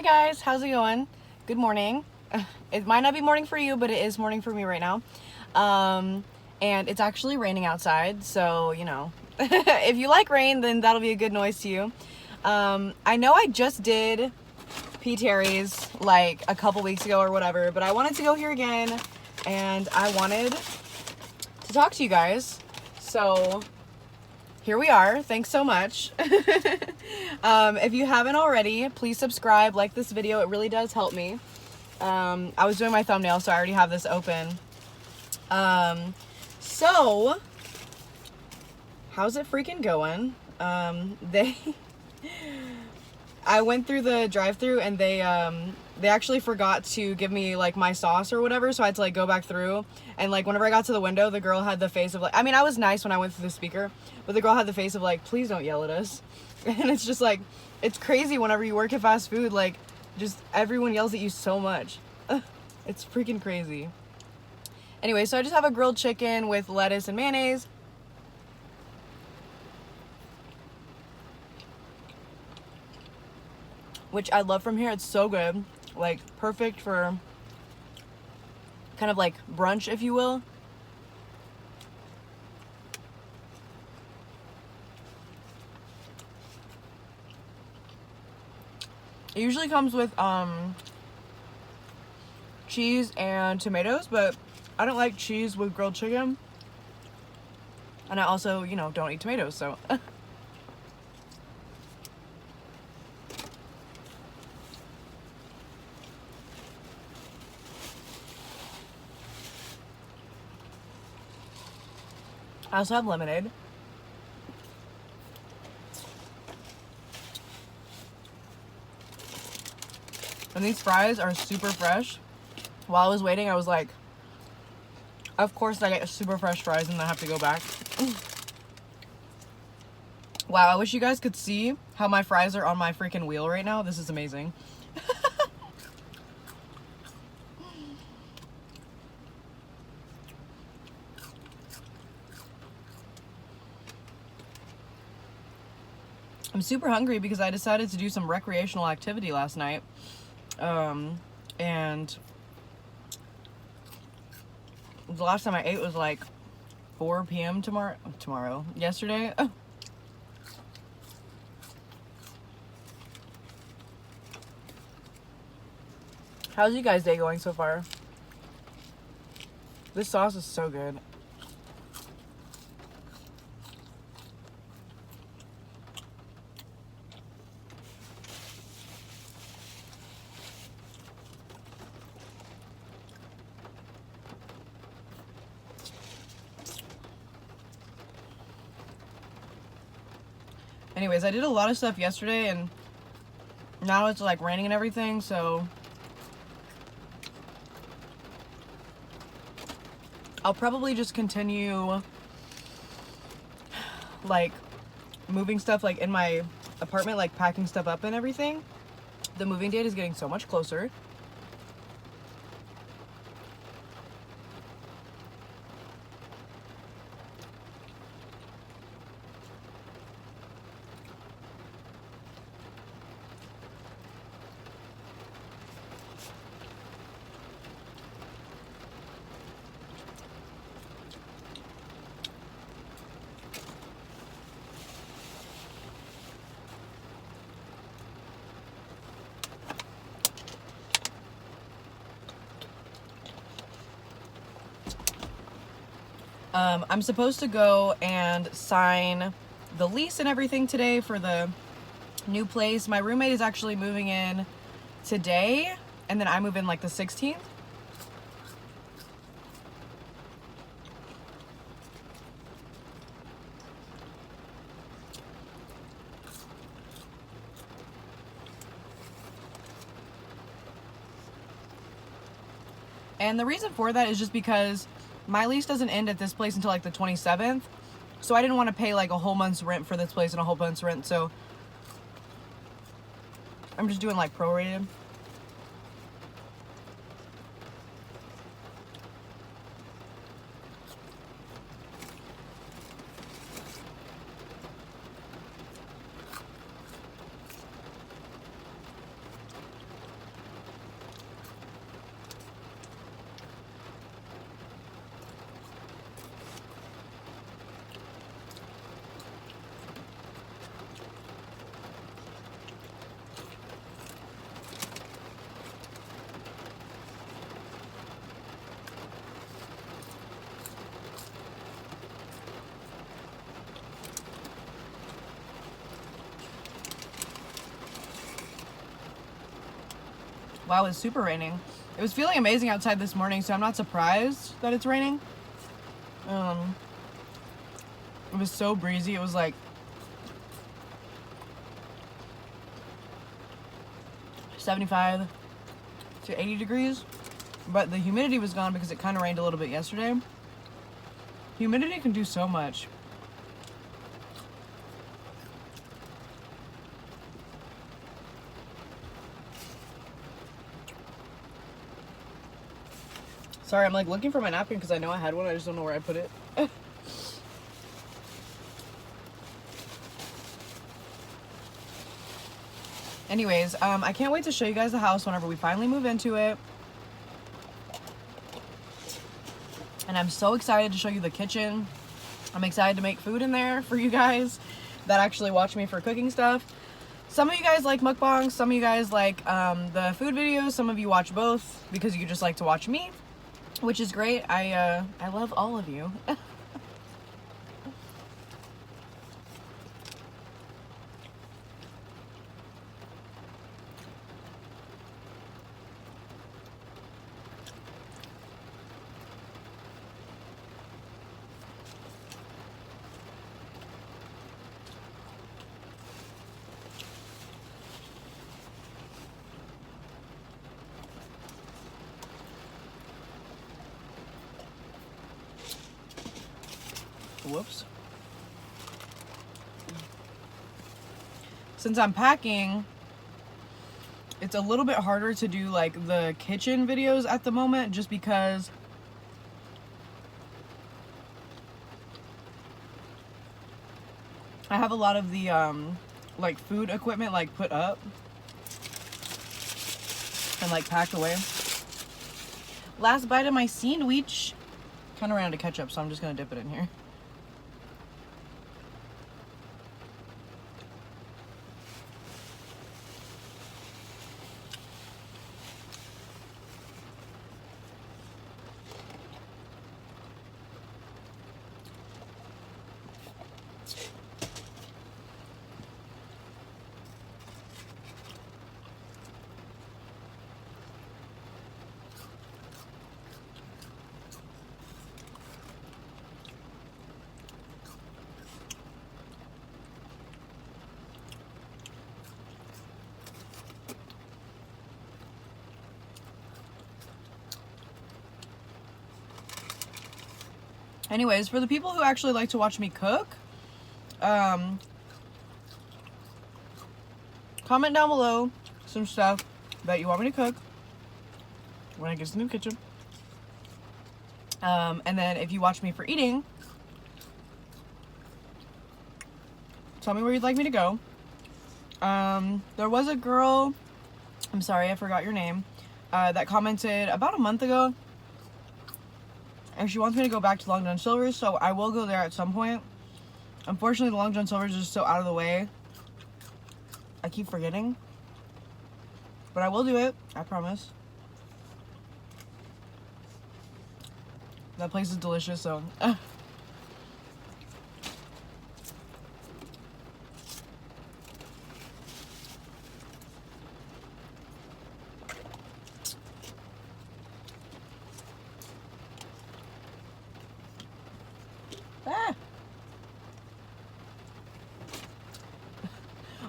Hi guys, how's it going? Good morning. It might not be morning for you, but it is morning for me right now. And it's actually raining outside, so you know, if you like rain, then that'll be a good noise to you. I know I just did P.Terry's like a couple weeks ago or whatever, but I wanted to go here again, and I wanted to talk to you guys. So here we are. Thanks so much. If you haven't already, please subscribe, like this video. It really does help me. I was doing my thumbnail, so I already have this open. So how's it freaking going? I went through the drive-thru and they actually forgot to give me like my sauce or whatever, so I had to like go back through, and like whenever I got to the window, the girl had the face of like, I mean, I was nice when I went through the speaker, but the girl had the face of like, please don't yell at us. And it's just like, it's crazy whenever you work at fast food, like just everyone yells at you so much. It's freaking crazy. Anyway, so I just have a grilled chicken with lettuce and mayonnaise. Which I love from here. It's so good. Like, perfect for kind of like brunch, if you will. It usually comes with cheese and tomatoes, but I don't like cheese with grilled chicken. And I also, you know, don't eat tomatoes, so. I also have lemonade. And these fries are super fresh. While I was waiting, I was like, of course I get super fresh fries and I have to go back. Wow, I wish you guys could see how my fries are on my freaking wheel right now. This is amazing. I'm super hungry because I decided to do some recreational activity last night. And the last time I ate was like 4 p.m. yesterday. How's you guys' day going so far? This sauce is so good. Anyways, I did a lot of stuff yesterday, and now it's like raining and everything, so I'll probably just continue like moving stuff like in my apartment, like packing stuff up and everything. The moving date is getting so much closer. I'm supposed to go and sign the lease and everything today for the new place. My roommate is actually moving in today, and then I move in like the 16th. And the reason for that is just because my lease doesn't end at this place until like the 27th. So I didn't want to pay like a whole month's rent for this place and a whole month's rent. So I'm just doing like prorated. Wow, it's super raining. It was feeling amazing outside this morning, so I'm not surprised that it's raining. It was so breezy. It was like 75 to 80 degrees, but the humidity was gone because it kind of rained a little bit yesterday. Humidity can do so much. Sorry, I'm like looking for my napkin because I know I had one. I just don't know where I put it. Anyways, I can't wait to show you guys the house whenever we finally move into it. And I'm so excited to show you the kitchen. I'm excited to make food in there for you guys that actually watch me for cooking stuff. Some of you guys like mukbangs, some of you guys like the food videos, some of you watch both because you just like to watch me, which is great. I love all of you. Whoops. Since I'm packing, it's a little bit harder to do like the kitchen videos at the moment just because I have a lot of the like food equipment like put up and like packed away. Last bite of my sandwich. Kind of ran out of ketchup, so I'm just gonna dip it in here. Anyways, for the people who actually like to watch me cook, comment down below some stuff that you want me to cook when I get to the new kitchen. And then if you watch me for eating, tell me where you'd like me to go. There was a girl, I'm sorry, I forgot your name, that commented about a month ago. And she wants me to go back to Long John Silver's, so I will go there at some point. Unfortunately, the Long John Silver's is so out of the way. I keep forgetting. But I will do it, I promise. That place is delicious, so...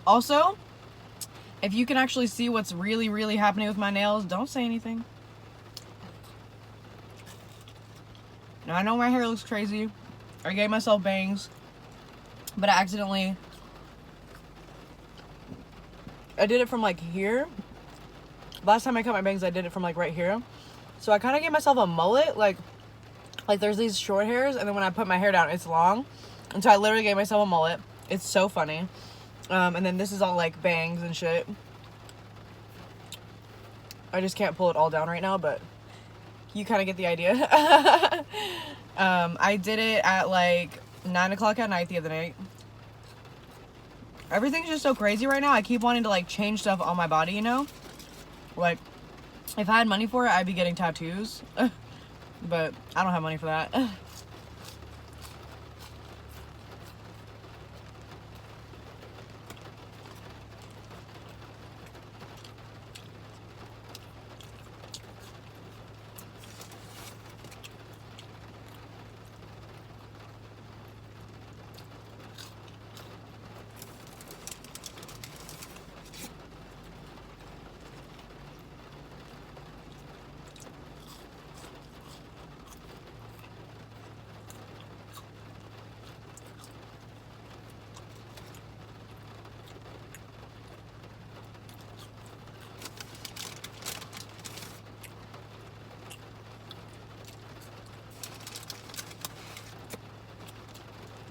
Also, if you can actually see what's really, really happening with my nails, don't say anything. Now, I know my hair looks crazy. I gave myself bangs, but I did it from like here. Last time I cut my bangs, I did it from like right here. So I kind of gave myself a mullet, like there's these short hairs, and then when I put my hair down, it's long. And so I literally gave myself a mullet. It's so funny. And then this is all like bangs and shit. I just can't pull it all down right now, but you kind of get the idea. I did it at like 9 o'clock at night the other night. Everything's just so crazy right now. I keep wanting to like change stuff on my body, you know? Like, if I had money for it, I'd be getting tattoos. But I don't have money for that.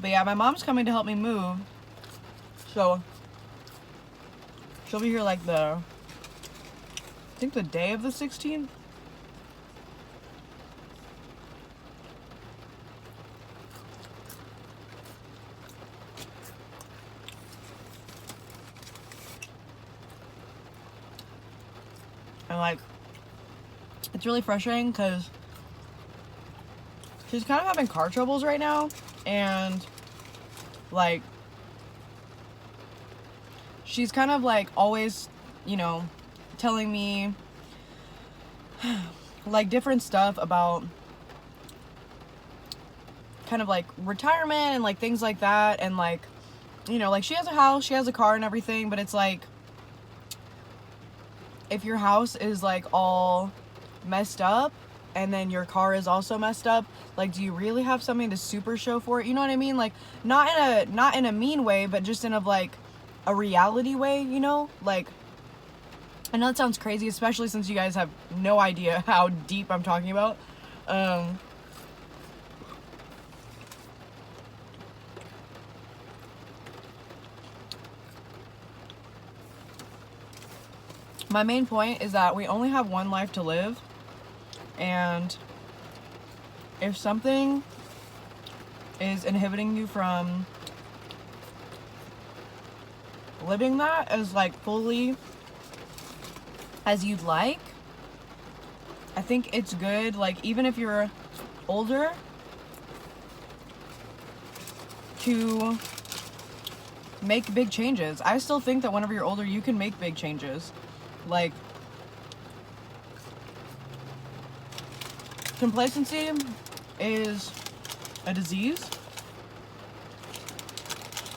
But yeah, my mom's coming to help me move. So she'll be here like I think the day of the 16th. And like, it's really frustrating because she's kind of having car troubles right now. And like, she's kind of like always, you know, telling me like different stuff about kind of like retirement and like things like that. And like, you know, like she has a house, she has a car and everything, but it's like, if your house is like all messed up and then your car is also messed up, like, do you really have something to super show for it? You know what I mean? Like, not in a mean way, but just in like a reality way, you know? Like, I know that sounds crazy, especially since you guys have no idea how deep I'm talking about. My main point is that we only have one life to live, and if something is inhibiting you from living that as like fully as you'd like, I think it's good, like, even if you're older, to make big changes. I still think that whenever you're older, you can make big changes. Like, complacency is a disease.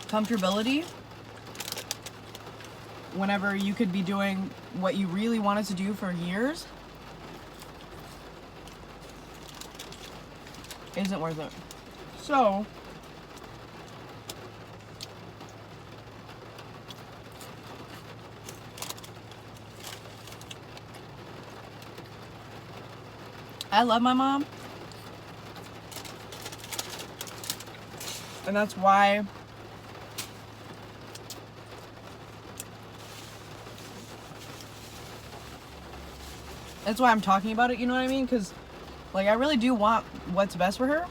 Comfortability, whenever you could be doing what you really wanted to do for years, isn't worth it. So, I love my mom, and that's why I'm talking about it, you know what I mean? Because, like, I really do want what's best for her.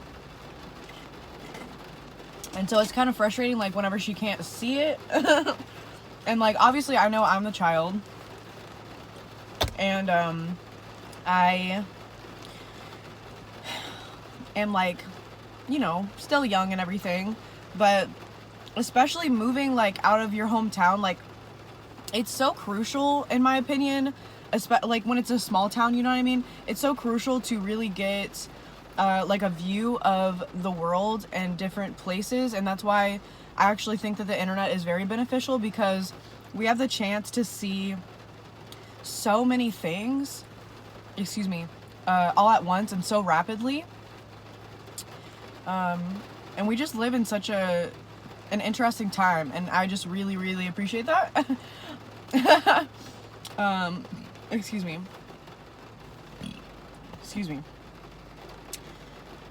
And so it's kind of frustrating, like, whenever she can't see it. And, like, obviously I know I'm the child. And, I am, like, you know, still young and everything. But especially moving, like, out of your hometown, like, it's so crucial, in my opinion, like when it's a small town, you know what I mean? It's so crucial to really get like a view of the world and different places. And that's why I actually think that the internet is very beneficial, because we have the chance to see so many things, all at once and so rapidly. And we just live in such an interesting time, and I just really, really appreciate that. Excuse me.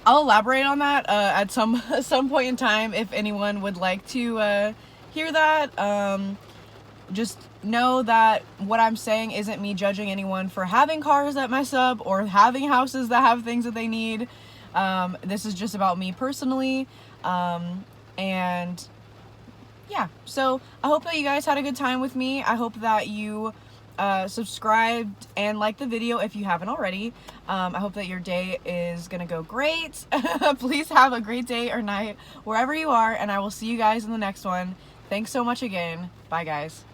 I'll elaborate on that at some point in time if anyone would like to hear that. Just know that what I'm saying isn't me judging anyone for having cars that mess up or having houses that have things that they need. This is just about me personally. And yeah, so I hope that you guys had a good time with me. I hope that you subscribed and liked the video if you haven't already. I hope that your day is gonna go great. Please have a great day or night wherever you are, and I will see you guys in the next one. Thanks so much again. Bye, guys.